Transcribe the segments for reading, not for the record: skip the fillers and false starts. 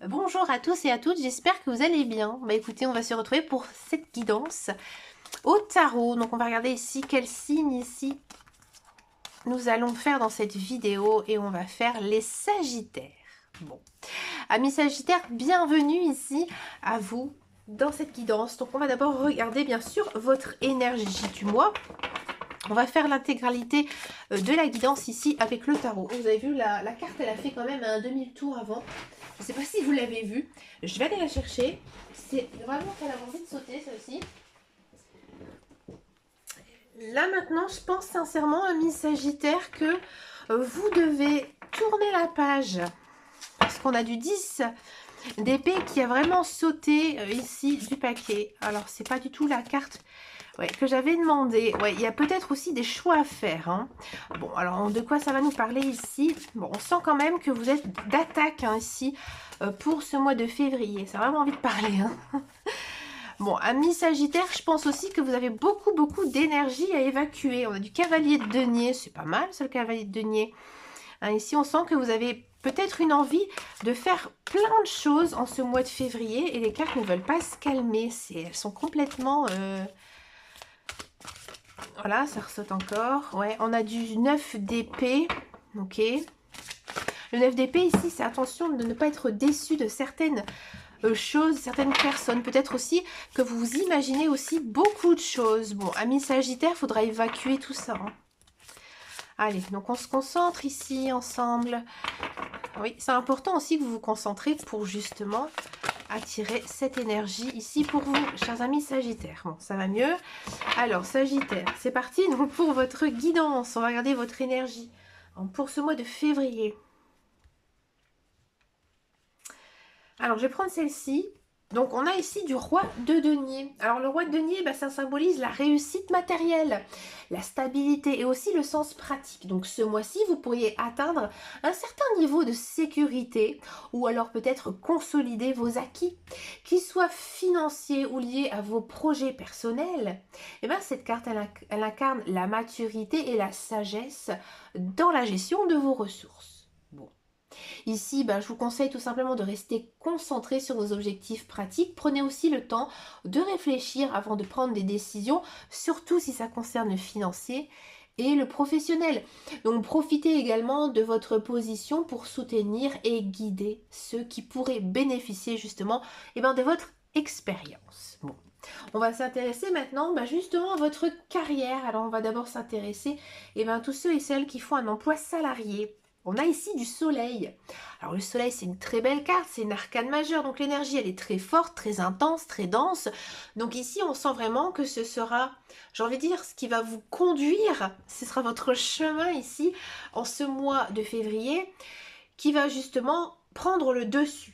Bonjour à tous et à toutes, j'espère que vous allez bien. Bah écoutez, on va se retrouver pour cette guidance au tarot. Donc on va regarder ici quel signe ici nous allons faire dans cette vidéo et on va faire les Sagittaires. Bon, amis Sagittaires, bienvenue ici à vous dans cette guidance. Donc on va d'abord regarder bien sûr votre énergie du mois. On va faire l'intégralité de la guidance ici avec le tarot. Vous avez vu, la carte, elle a fait quand même un demi-tour avant. Je ne sais pas si vous l'avez vu. Je vais aller la chercher. C'est vraiment qu'elle a envie de sauter, celle-ci. Là, maintenant, je pense sincèrement, amis Sagittaire, que vous devez tourner la page. Parce qu'on a du 10 d'épée qui a vraiment sauté ici du paquet. Alors, c'est pas du tout la carte que j'avais demandé. Ouais, il y a peut-être aussi des choix à faire. Hein. Bon, alors de quoi ça va nous parler ici? Bon, on sent quand même que vous êtes d'attaque ici pour ce mois de février. Ça a vraiment envie de parler. Hein. Bon, amis Sagittaire, je pense aussi que vous avez beaucoup d'énergie à évacuer. On a du cavalier de denier, c'est pas mal ça, le cavalier de denier. Hein, ici, on sent que vous avez peut-être une envie de faire plein de choses en ce mois de février et les cartes ne veulent pas se calmer. Elles sont complètement... Voilà, ça ressaute encore. Ouais, on a du 9 d'épée. Ok. Le 9 d'épée ici, c'est attention de ne pas être déçu de certaines choses, certaines personnes. Peut-être aussi que vous vous imaginez aussi beaucoup de choses. Bon, amis Sagittaire, il faudra évacuer tout ça. Hein. Allez, donc on se concentre ici ensemble. Oui, c'est important aussi que vous vous concentrez pour justement attirer cette énergie ici pour vous, chers amis Sagittaires. Bon, ça va mieux. Alors, Sagittaire, c'est parti donc pour votre guidance. On va regarder votre énergie pour ce mois de février. Alors, je vais prendre celle-ci. Donc, on a ici du roi de denier. Alors, le roi de denier, ça symbolise la réussite matérielle, la stabilité et aussi le sens pratique. Donc, ce mois-ci, vous pourriez atteindre un certain niveau de sécurité ou alors peut-être consolider vos acquis, qu'ils soient financiers ou liés à vos projets personnels. Et bien, cette carte, elle incarne la maturité et la sagesse dans la gestion de vos ressources. Bon. Ici, je vous conseille tout simplement de rester concentré sur vos objectifs pratiques. Prenez aussi le temps de réfléchir avant de prendre des décisions, surtout si ça concerne le financier et le professionnel. Donc profitez également de votre position pour soutenir et guider ceux qui pourraient bénéficier justement de votre expérience. Bon. On va s'intéresser maintenant justement à votre carrière. Alors on va d'abord s'intéresser tous ceux et celles qui font un emploi salarié. On a ici du soleil. Alors le soleil, c'est une très belle carte, c'est une arcane majeure, donc l'énergie, elle est très forte, très intense, très dense. Donc ici, on sent vraiment que ce sera, j'ai envie de dire, ce qui va vous conduire, ce sera votre chemin ici, en ce mois de février, qui va justement prendre le dessus.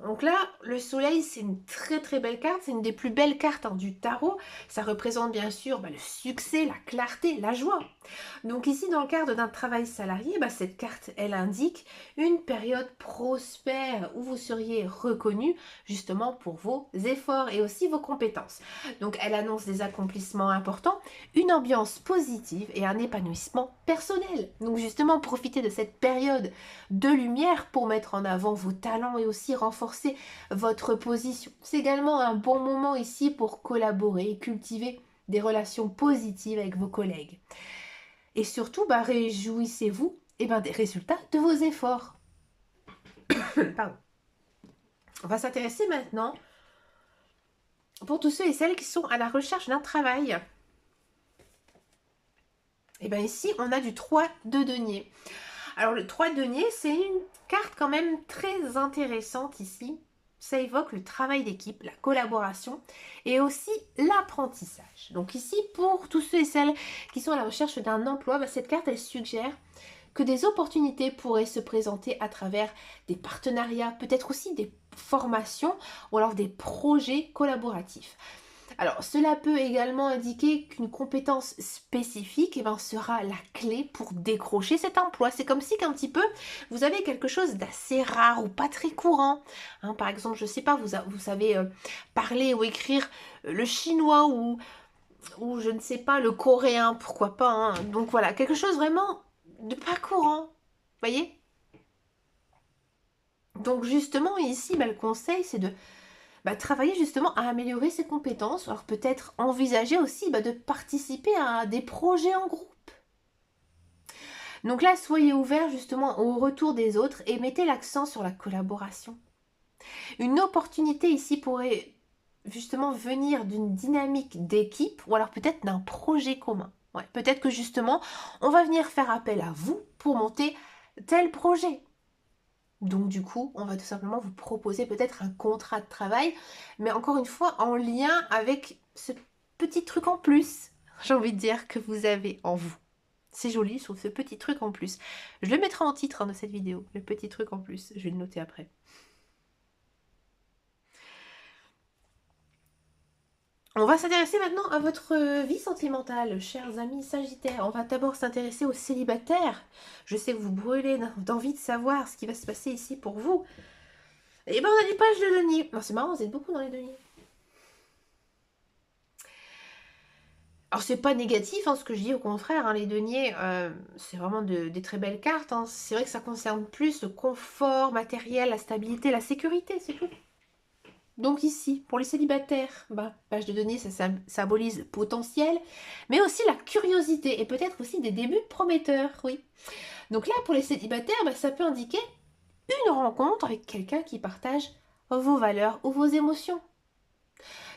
Donc là, le soleil, c'est une très belle carte, c'est une des plus belles cartes du tarot. Ça représente bien sûr le succès, la clarté, la joie. Donc ici, dans le cadre d'un travail salarié, cette carte, elle indique une période prospère où vous seriez reconnu justement pour vos efforts et aussi vos compétences. Donc elle annonce des accomplissements importants, une ambiance positive et un épanouissement personnel. Donc justement, profitez de cette période de lumière pour mettre en avant vos talents et aussi renforcer votre position. C'est également un bon moment ici pour collaborer et cultiver des relations positives avec vos collègues. Et surtout, réjouissez-vous des résultats de vos efforts. Pardon. On va s'intéresser maintenant pour tous ceux et celles qui sont à la recherche d'un travail. Et ici, on a du 3 de denier. Alors le 3 de denier, c'est une carte quand même très intéressante ici. Ça évoque le travail d'équipe, la collaboration et aussi l'apprentissage. Donc ici, pour tous ceux et celles qui sont à la recherche d'un emploi, cette carte, elle suggère que des opportunités pourraient se présenter à travers des partenariats, peut-être aussi des formations ou alors des projets collaboratifs. Alors, cela peut également indiquer qu'une compétence spécifique sera la clé pour décrocher cet emploi. C'est comme si qu'un petit peu, vous avez quelque chose d'assez rare ou pas très courant. Hein, par exemple, je ne sais pas, vous savez parler ou écrire le chinois ou je ne sais pas, le coréen, pourquoi pas. Hein. Donc voilà, quelque chose vraiment de pas courant. Voyez ? Donc justement ici, le conseil c'est de travailler justement à améliorer ses compétences. Alors peut-être envisager aussi de participer à des projets en groupe. Donc là, soyez ouverts justement au retour des autres et mettez l'accent sur la collaboration. Une opportunité ici pourrait justement venir d'une dynamique d'équipe ou alors peut-être d'un projet commun. Ouais, peut-être que justement, on va venir faire appel à vous pour monter tel projet. Donc du coup, on va tout simplement vous proposer peut-être un contrat de travail, mais encore une fois, en lien avec ce petit truc en plus, j'ai envie de dire, que vous avez en vous. C'est joli, je trouve, ce petit truc en plus. Je le mettrai en titre de cette vidéo, le petit truc en plus. Je vais le noter après. On va s'intéresser maintenant à votre vie sentimentale, chers amis Sagittaires. On va d'abord s'intéresser aux célibataires. Je sais que vous brûlez d'envie de savoir ce qui va se passer ici pour vous. Et ben on a des pages de denier. Non, c'est marrant, vous êtes beaucoup dans les deniers. Alors c'est pas négatif ce que je dis, au contraire, les deniers, c'est vraiment des très belles cartes. C'est vrai que ça concerne plus le confort matériel, la stabilité, la sécurité, c'est tout. Donc ici, pour les célibataires, page de denier, ça symbolise potentiel, mais aussi la curiosité et peut-être aussi des débuts prometteurs, oui. Donc là, pour les célibataires, ça peut indiquer une rencontre avec quelqu'un qui partage vos valeurs ou vos émotions.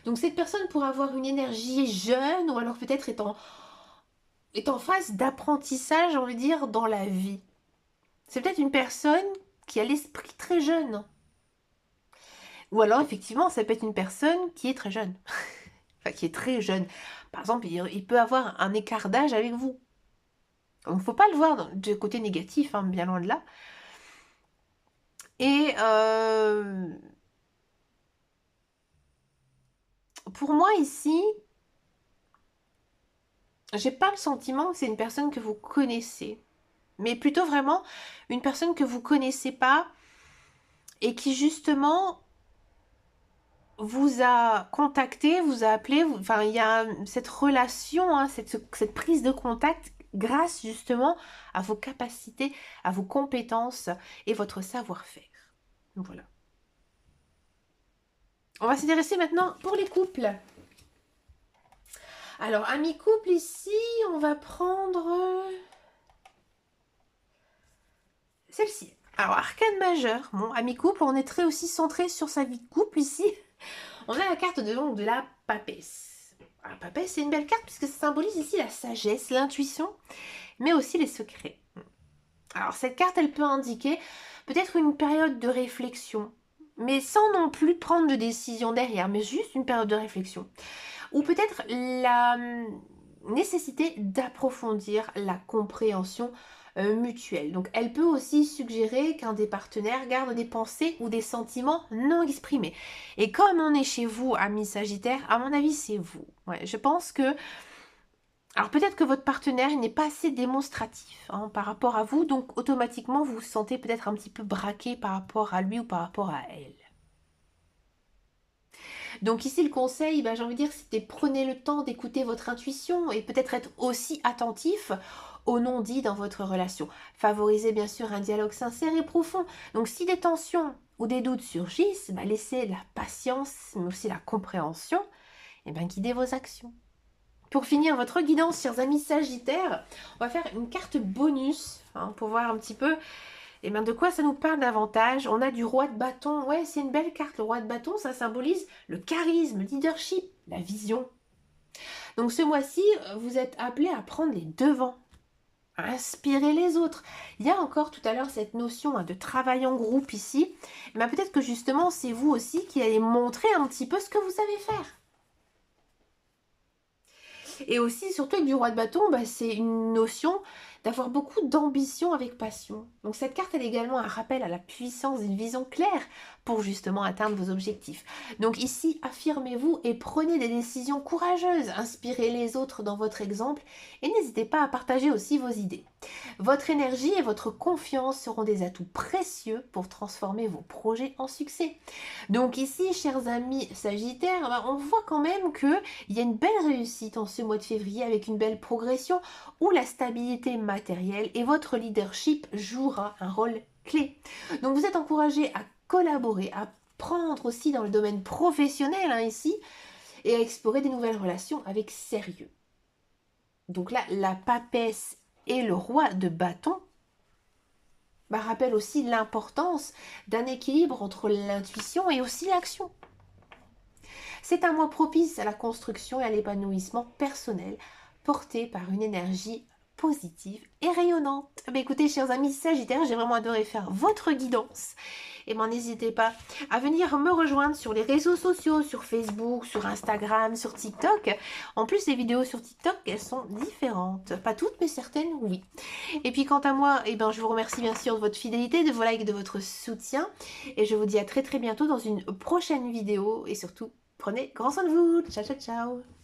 Donc cette personne pourrait avoir une énergie jeune ou alors peut-être est en phase d'apprentissage, on va dire, dans la vie. C'est peut-être une personne qui a l'esprit très jeune. Ou alors, effectivement, ça peut être une personne qui est très jeune. Enfin, qui est très jeune. Par exemple, il peut avoir un écart d'âge avec vous. Donc, il ne faut pas le voir du côté négatif, bien loin de là. Et pour moi, ici, j'ai pas le sentiment que c'est une personne que vous connaissez. Mais plutôt vraiment une personne que vous connaissez pas et qui, justement, vous a contacté, vous a appelé, enfin il y a cette relation, cette prise de contact grâce justement à vos capacités, à vos compétences et votre savoir-faire. Voilà. On va s'intéresser maintenant pour les couples. Alors, amis couple ici, on va prendre celle-ci. Alors, arcane majeur. Bon, amis couple, on est très aussi centré sur sa vie de couple ici. On a la carte de la papesse. La papesse, c'est une belle carte puisque ça symbolise ici la sagesse, l'intuition, mais aussi les secrets. Alors, cette carte, elle peut indiquer peut-être une période de réflexion, mais sans non plus prendre de décision derrière, mais juste une période de réflexion. Ou peut-être la nécessité d'approfondir la compréhension mutuelle. Donc elle peut aussi suggérer qu'un des partenaires garde des pensées ou des sentiments non exprimés. Et comme on est chez vous, amis Sagittaire, à mon avis c'est vous. Ouais, je pense que... Alors peut-être que votre partenaire n'est pas assez démonstratif par rapport à vous, donc automatiquement vous vous sentez peut-être un petit peu braqué par rapport à lui ou par rapport à elle. Donc ici, le conseil, j'ai envie de dire, c'était prenez le temps d'écouter votre intuition et peut-être être aussi attentif aux non-dits dans votre relation. Favorisez bien sûr un dialogue sincère et profond. Donc si des tensions ou des doutes surgissent, laissez la patience, mais aussi la compréhension, et guider vos actions. Pour finir votre guidance, chers amis Sagittaires, on va faire une carte bonus pour voir un petit peu de quoi ça nous parle davantage. On a du roi de bâton. Ouais, c'est une belle carte. Le roi de bâton, ça symbolise le charisme, le leadership, la vision. Donc ce mois-ci, vous êtes appelé à prendre les devants, à inspirer les autres. Il y a encore tout à l'heure cette notion de travail en groupe ici. Peut-être que justement, c'est vous aussi qui allez montrer un petit peu ce que vous savez faire. Et aussi, surtout avec du roi de bâton, c'est une notion d'avoir beaucoup d'ambition avec passion. Donc cette carte, elle est également un rappel à la puissance d'une vision claire pour justement atteindre vos objectifs. Donc ici, affirmez-vous et prenez des décisions courageuses. Inspirez les autres dans votre exemple et n'hésitez pas à partager aussi vos idées. Votre énergie et votre confiance seront des atouts précieux pour transformer vos projets en succès. Donc ici, chers amis Sagittaires, on voit quand même qu'il y a une belle réussite en ce mois de février avec une belle progression où la stabilité matérielle et votre leadership jouera un rôle clé. Donc vous êtes encouragé à collaborer, à prendre aussi dans le domaine professionnel hein, ici, et à explorer des nouvelles relations avec sérieux. Donc là, la papesse et le roi de bâton rappellent aussi l'importance d'un équilibre entre l'intuition et aussi l'action. C'est un mois propice à la construction et à l'épanouissement personnel, porté par une énergie positive et rayonnante. Écoutez, chers amis Sagittaires, j'ai vraiment adoré faire votre guidance. Et n'hésitez pas à venir me rejoindre sur les réseaux sociaux, sur Facebook, sur Instagram, sur TikTok. En plus, les vidéos sur TikTok, elles sont différentes. Pas toutes, mais certaines, oui. Et puis quant à moi, je vous remercie bien sûr de votre fidélité, de vos likes, de votre soutien. Et je vous dis à très très bientôt dans une prochaine vidéo. Et surtout, prenez grand soin de vous. Ciao, ciao, ciao.